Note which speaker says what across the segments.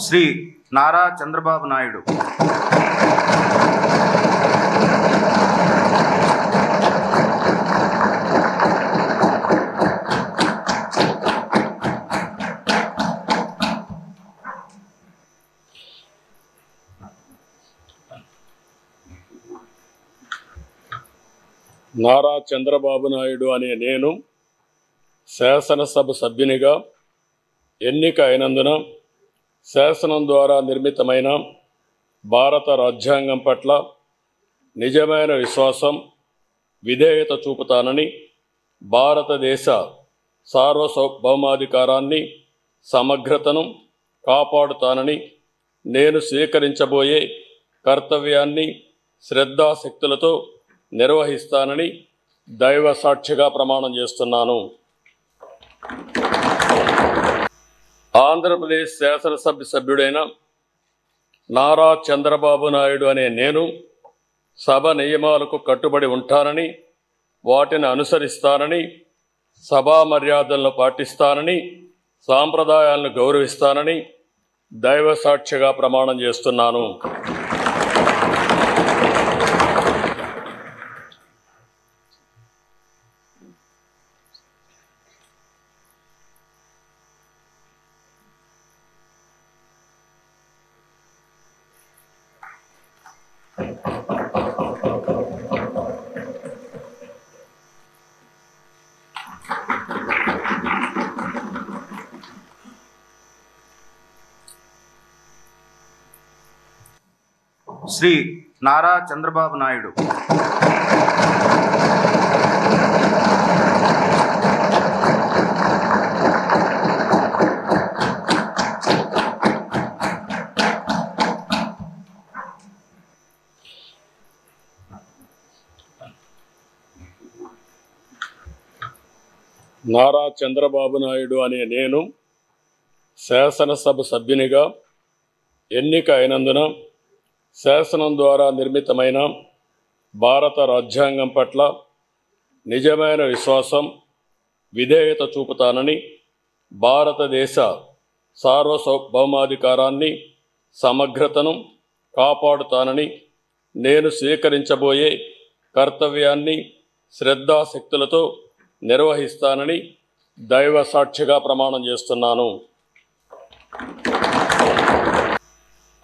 Speaker 1: శ్రీ నారా చంద్రబాబు నాయుడు
Speaker 2: నారా చంద్రబాబు నాయుడు అనే నేను శాసనసభ సభ్యునిగా ఎన్నిక అయినందున శాసనం ద్వారా నిర్మితమైన భారత రాజ్యాంగం పట్ల నిజమైన విశ్వాసం, విధేయత చూపుతానని, భారతదేశ సార్వభౌమాధికారాన్ని, సమగ్రతను కాపాడుతానని, నేను స్వీకరించబోయే కర్తవ్యాన్ని శ్రద్ధాశక్తులతో నిర్వహిస్తానని దైవ సాక్షిగా ప్రమాణం చేస్తున్నాను. ఆంధ్రప్రదేశ్ శాసనసభ సభ్యుడైన నారా చంద్రబాబు నాయుడు అనే నేను సభ నియమాలకు కట్టుబడి ఉంటానని, వాటిని అనుసరిస్తానని, సభా మర్యాదలను పాటిస్తానని, సాంప్రదాయాలను గౌరవిస్తానని దైవ సాక్షిగా ప్రమాణం చేస్తున్నాను.
Speaker 1: శ్రీ నారా చంద్రబాబు నాయుడు
Speaker 2: నారా చంద్రబాబు నాయుడు అనే నేను శాసనసభ సభ్యునిగా ఎన్నిక అయినందున శాసనం ద్వారా నిర్మితమైన భారత రాజ్యాంగం పట్ల నిజమైన విశ్వాసం, విధేయత చూపుతానని, భారతదేశ సార్వభౌమాధికారాన్ని, సమగ్రతను కాపాడుతానని, నేను స్వీకరించబోయే కర్తవ్యాన్ని శ్రద్ధాశక్తులతో నిర్వహిస్తానని దైవ సాక్షిగా ప్రమాణం చేస్తున్నాను.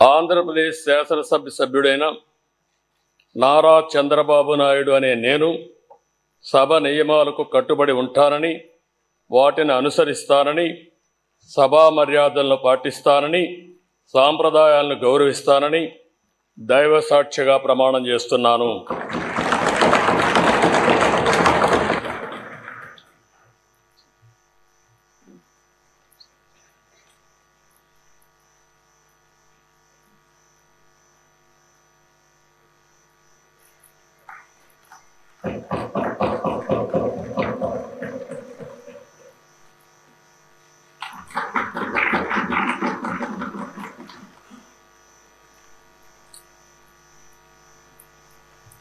Speaker 2: ఆంధ్రప్రదేశ్ శాసనసభ సభ్యుడైన నారా చంద్రబాబు నాయుడు అనే నేను సభ నియమాలకు కట్టుబడి ఉంటానని, వాటిని అనుసరిస్తానని, సభా మర్యాదలను పాటిస్తానని, సాంప్రదాయాలను గౌరవిస్తానని దైవ సాక్షిగా ప్రమాణం చేస్తున్నాను.